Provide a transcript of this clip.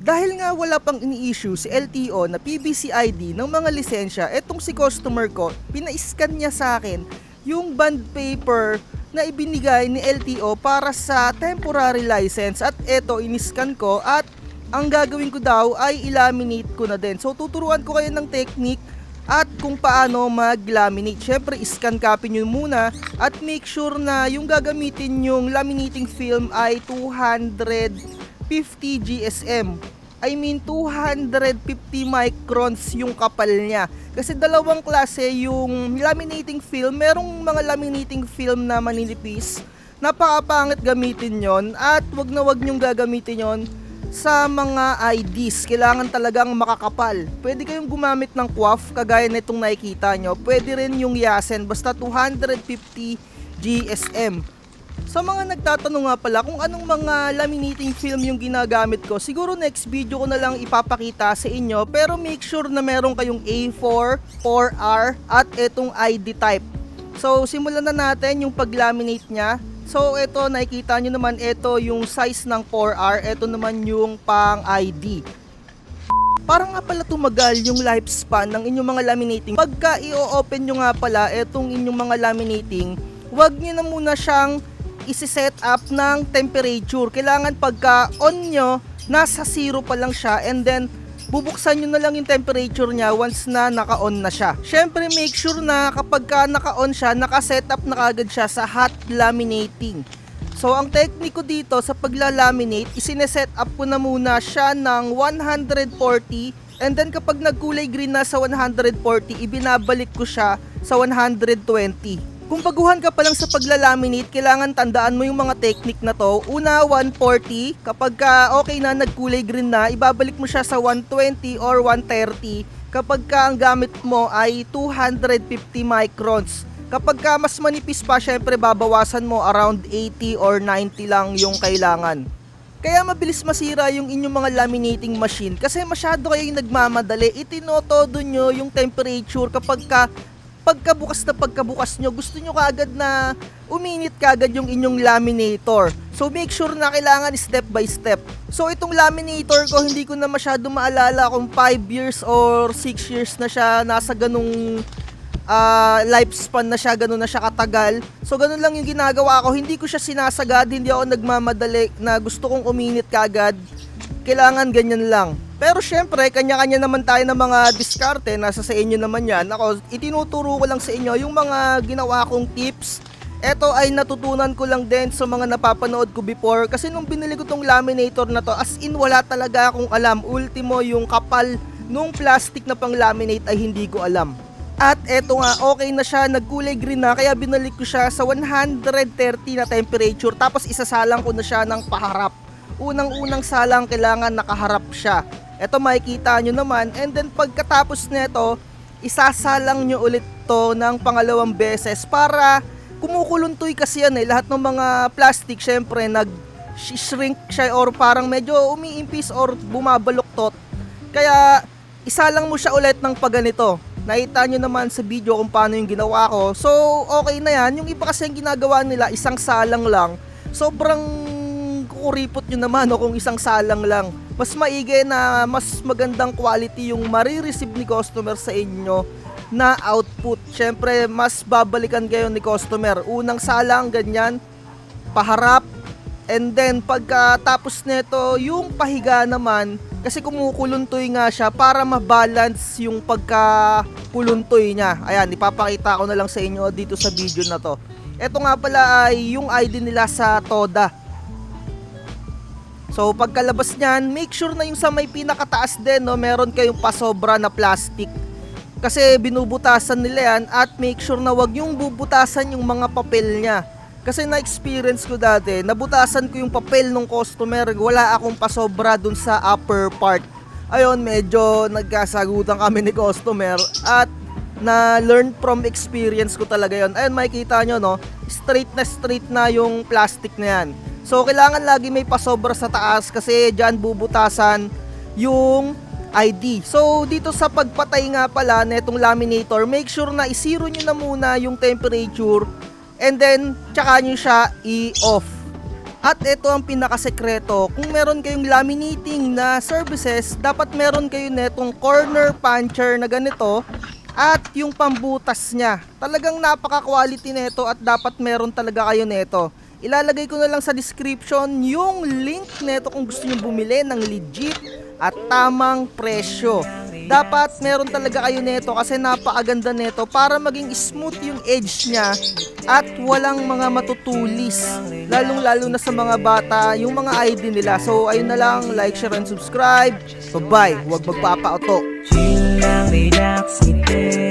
Dahil nga wala pang ini-issue si LTO na PBC ID ng mga lisensya, etong si customer ko, pina-scan niya sa akin yung bond paper na ibinigay ni LTO para sa temporary license, at eto in-scan ko, at ang gagawin ko daw ay i-laminate ko na din. So tuturuan ko kayo ng technique at kung paano mag-laminate. Syempre scan copy nyo muna at make sure na yung gagamitin yung laminating film ay 250 GSM. I mean 250 microns yung kapal niya. Kasi dalawang klase yung laminating film. Merong mga laminating film na maninipis. Napakapangit gamitin yon, at wag na wag nyong gagamitin yon sa mga IDs. Kailangan talagang makakapal. Pwede kayong gumamit ng QAF kagaya nitong nakikita nyo. Pwede rin yung Yasen, basta 250 GSM. Sa mga nagtatanong nga pala kung anong mga laminating film yung ginagamit ko, siguro next video ko na lang ipapakita sa inyo, pero make sure na meron kayong A4, 4R at etong ID type. So simulan na natin yung pag-laminate nya. So ito nakikita nyo naman, ito yung size ng 4R, ito naman yung pang ID. Para nga pala tumagal yung lifespan ng inyong mga laminating, pagka i-open nyo nga pala itong inyong mga laminating, wag nyo na muna siyang isi-set up ng temperature. Kailangan pagka on nyo, nasa 0 pa lang siya, and then bubuksan nyo na lang yung temperature niya once na naka-on na siya. Syempre make sure na kapag ka naka-on siya, naka-set up na kagad siya sa hot laminating. So ang technique ko dito sa pagla-laminate, isine-set up ko na muna siya ng 140, and then kapag nagkulay green na sa 140, ibinabalik ko siya sa 120. Kung baguhan ka pa lang sa pagla-laminate, kailangan tandaan mo yung mga technique na to. Una, 140. Kapag okay na, nagkulay green na, ibabalik mo siya sa 120 or 130. Kapag ang gamit mo ay 250 microns. Kapag mas manipis pa, syempre babawasan mo, around 80 or 90 lang yung kailangan. Kaya mabilis masira yung inyong mga laminating machine kasi masyado kayong nagmamadali. Itinotodo nyo yung temperature pagkabukas nyo, gusto nyo kaagad na uminit kaagad yung inyong laminator. So make sure na kailangan step by step. So itong laminator ko, hindi ko na masyado maalala kung 5 years or 6 years na siya, nasa ganung lifespan na siya, ganun na siya katagal. So ganun lang yung ginagawa ko, hindi ko siya sinasagad, hindi ako nagmamadali na gusto kong uminit kaagad. Kailangan ganyan lang. Pero syempre, kanya-kanya naman tayo ng mga diskarte, nasa sa inyo naman yan. Ako, itinuturo ko lang sa inyo yung mga ginawa kong tips. Ito ay natutunan ko lang din sa mga napapanood ko before. Kasi nung binili ko tong laminator na to, as in wala talaga akong alam. Ultimo, yung kapal nung plastic na pang laminate ay hindi ko alam. At eto nga, okay na siya, nagkulay green na, kaya binalik ko siya sa 130 na temperature. Tapos isasalang ko na siya ng paharap. Unang-unang salang, kailangan nakaharap siya. Ito makikita nyo naman, and then pagkatapos nito, isasalang nyo ulit to ng pangalawang beses para kumukuluntoy kasi yan lahat ng mga plastic syempre nag-shrink siya or parang medyo umiimpis or bumabaluktot. Kaya isalang mo siya ulit ng paganito. Nakita nyo naman sa video kung paano yung ginawa ko. So okay na yan. Yung iba kasi yung ginagawa nila, isang salang lang. Sobrang kukuripot nyo naman kung isang salang lang. Mas maigi na mas magandang quality yung marireceive ni customer sa inyo na output. Syempre, mas babalikan kayo ni customer. Unang salang, ganyan, paharap. And then, pagkatapos nito, yung pahiga naman, kasi kumukuluntoy nga siya para mabalance yung pagkakuluntoy niya. Ayan, ipapakita ko na lang sa inyo dito sa video na to. Ito nga pala ay yung ID nila sa Toda. So pagkalabas niyan, make sure na yung sa may pinakataas din, no, meron kayong pasobra na plastic. Kasi binubutasan nila yan, at make sure na wag yung bubutasan yung mga papel niya. Kasi na-experience ko dati, nabutasan ko yung papel ng customer, wala akong pasobra dun sa upper part. Ayun, medyo nagkasagutan kami ni customer, at na-learn from experience ko talaga yon. Ayun, makikita nyo, no, straight na yung plastic na yan. So kailangan lagi may pasobra sa taas kasi dyan bubutasan yung ID. So dito sa pagpatay nga pala netong laminator, make sure na i-zero nyo na muna yung temperature, and then tsaka nyo siya i-off. At ito ang pinakasekreto, kung meron kayong laminating na services, dapat meron kayo netong corner puncher na ganito at yung pambutas niya. Talagang napaka-quality nito at dapat meron talaga kayo neto. Ilalagay ko na lang sa description yung link neto kung gusto niyo bumili ng legit at tamang presyo. Dapat meron talaga kayo neto kasi napakaganda neto para maging smooth yung edge niya at walang mga matutulis. Lalong lalo na sa mga bata, yung mga ID nila. So ayun na lang, like, share, and subscribe. Bye-bye, huwag magpapa-auto. Chill lang, relax, ngiti.